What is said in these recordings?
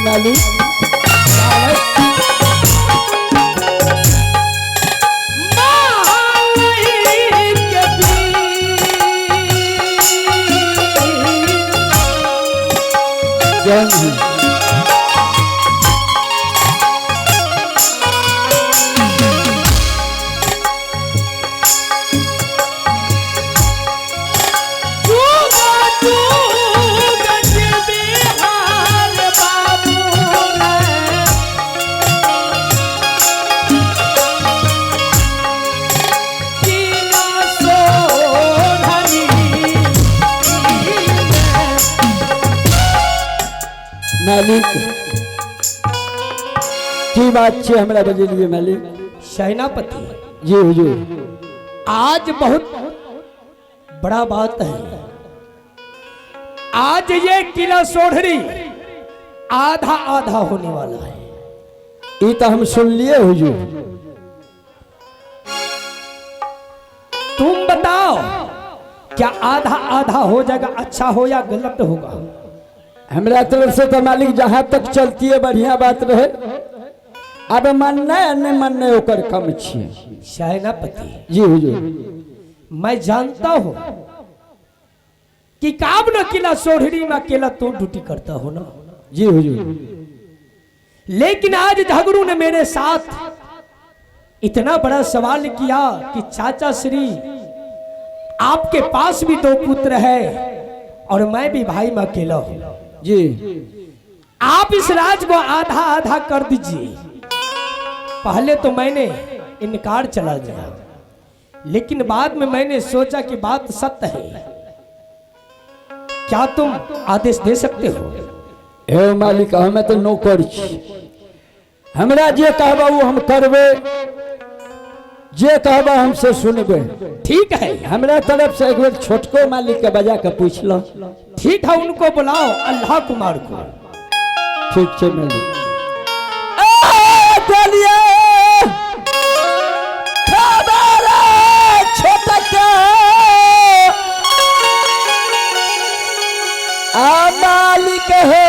जी मालिक जय हिंद। मालिक की बात छे हमरा बजलिए मालिक। सेनापति जी हुजूर आज बहुत बड़ा बात है। आज ये किला सोढ़री आधा आधा होने वाला है। ये तो हम सुन लिए हुजूर। तुम बताओ क्या आधा आधा हो जाएगा अच्छा हो या गलत होगा? हमरा तरफ से तो मालिक जहां तक चलती है बढ़िया बात रहे। अब मानना है नहीं मानना है ओकर कम छे। सेनापति जी हुजूर मैं जानता हूं कि काब न किला सोढ़री में अकेला तो ड्यूटी करता हो ना। जी हुजूर लेकिन आज झगड़ू ने मेरे साथ इतना बड़ा सवाल किया कि चाचा श्री आपके पास भी 2 पुत्र है और मैं भी भाई में अकेला हूं। जी आप इस राज को आधा आधा कर दीजिए। पहले तो मैंने इनकार चला दिया, लेकिन बाद में मैंने सोचा कि बात सत्य है। क्या तुम आदेश दे सकते हो? हे मालिक हमें तो नौकर छी। हमरा जे कहबा वो हम करबे, जे कहबा हमसे सुनबे। ठीक है, हमरा तरफ से एक बार छोटको मालिक के बजा के पूछ लो। ठीक है, उनको बुलाओ अल्लाह कुमार को। ठीक है मालिक। मालिक है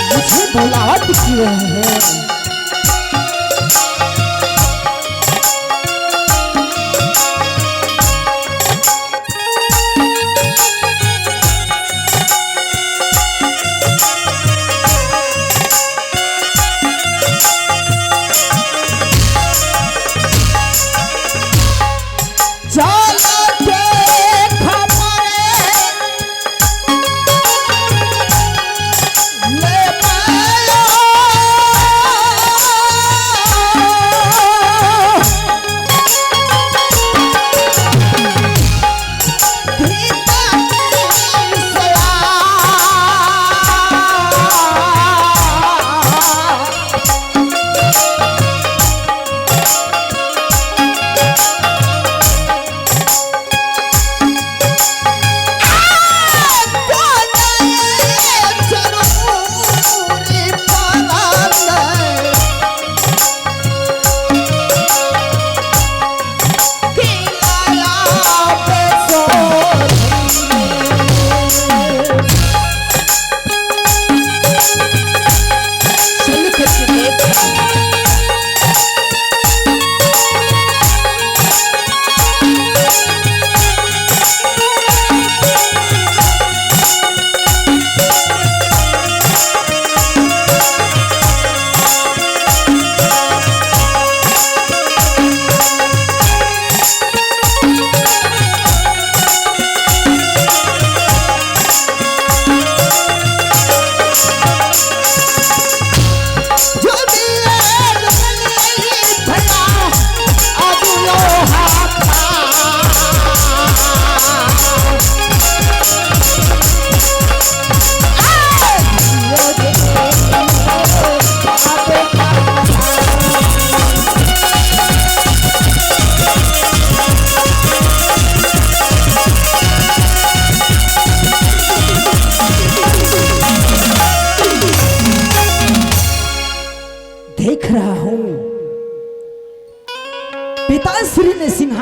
मुझे बुलावट किए हैं।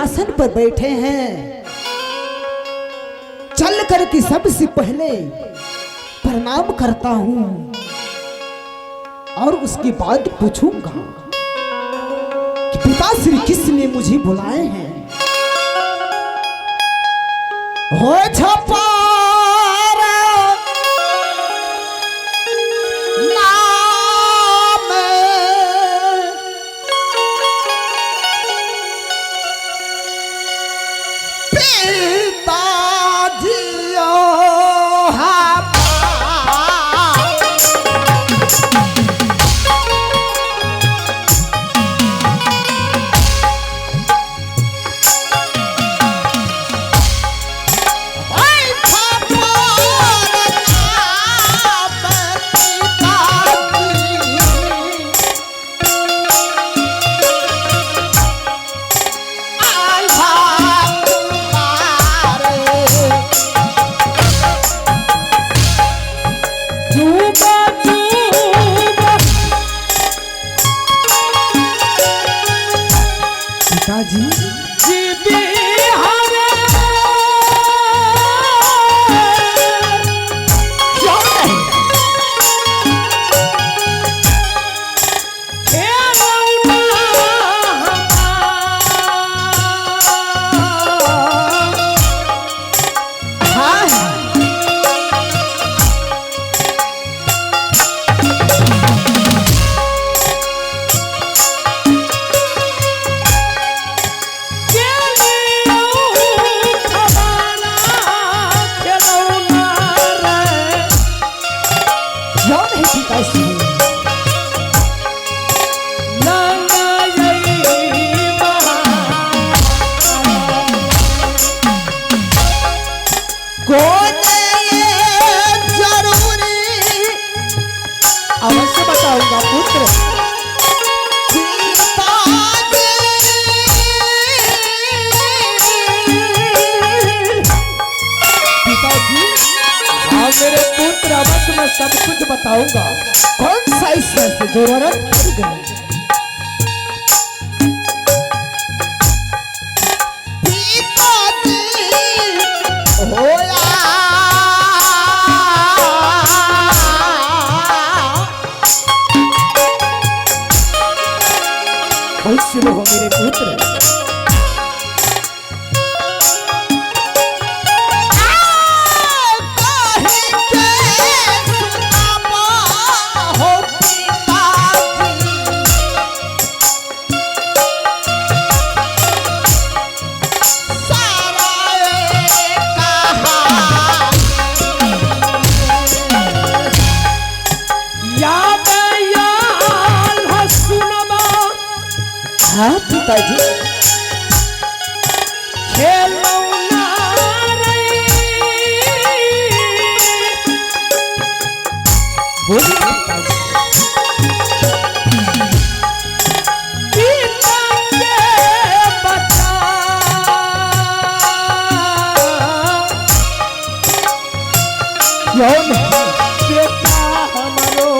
सिंहासन पर बैठे हैं, चल कर के सबसे पहले प्रणाम करता हूं और उसके बाद पूछूंगा कि पिता श्री कृष्ण ने मुझे बुलाए हैं। हो छपार नाम पिताजी अवश्य बताऊंगा पुत्र। पिताजी, हाँ मेरे पुत्र, अवश्य मैं सब कुछ बताऊंगा। कौन सा ईश्वर से जरूरत पड़ गई? खुश रहो मेरे पुत्र। हाँ पिताजी, खेलौना रे बोलिए पिताजी। पिता के बचा कौन है? बेटा हमारो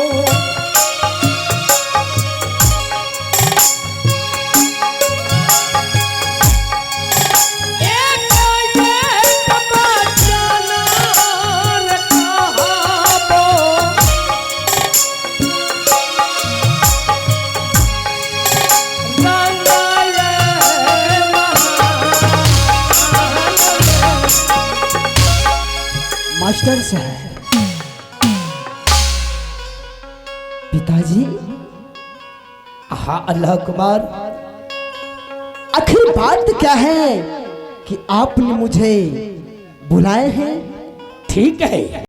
मास्टर साहब, पिताजी, हाँ अल्लाह कुमार, आखिर बात क्या है कि आपने मुझे बुलाए हैं? ठीक है।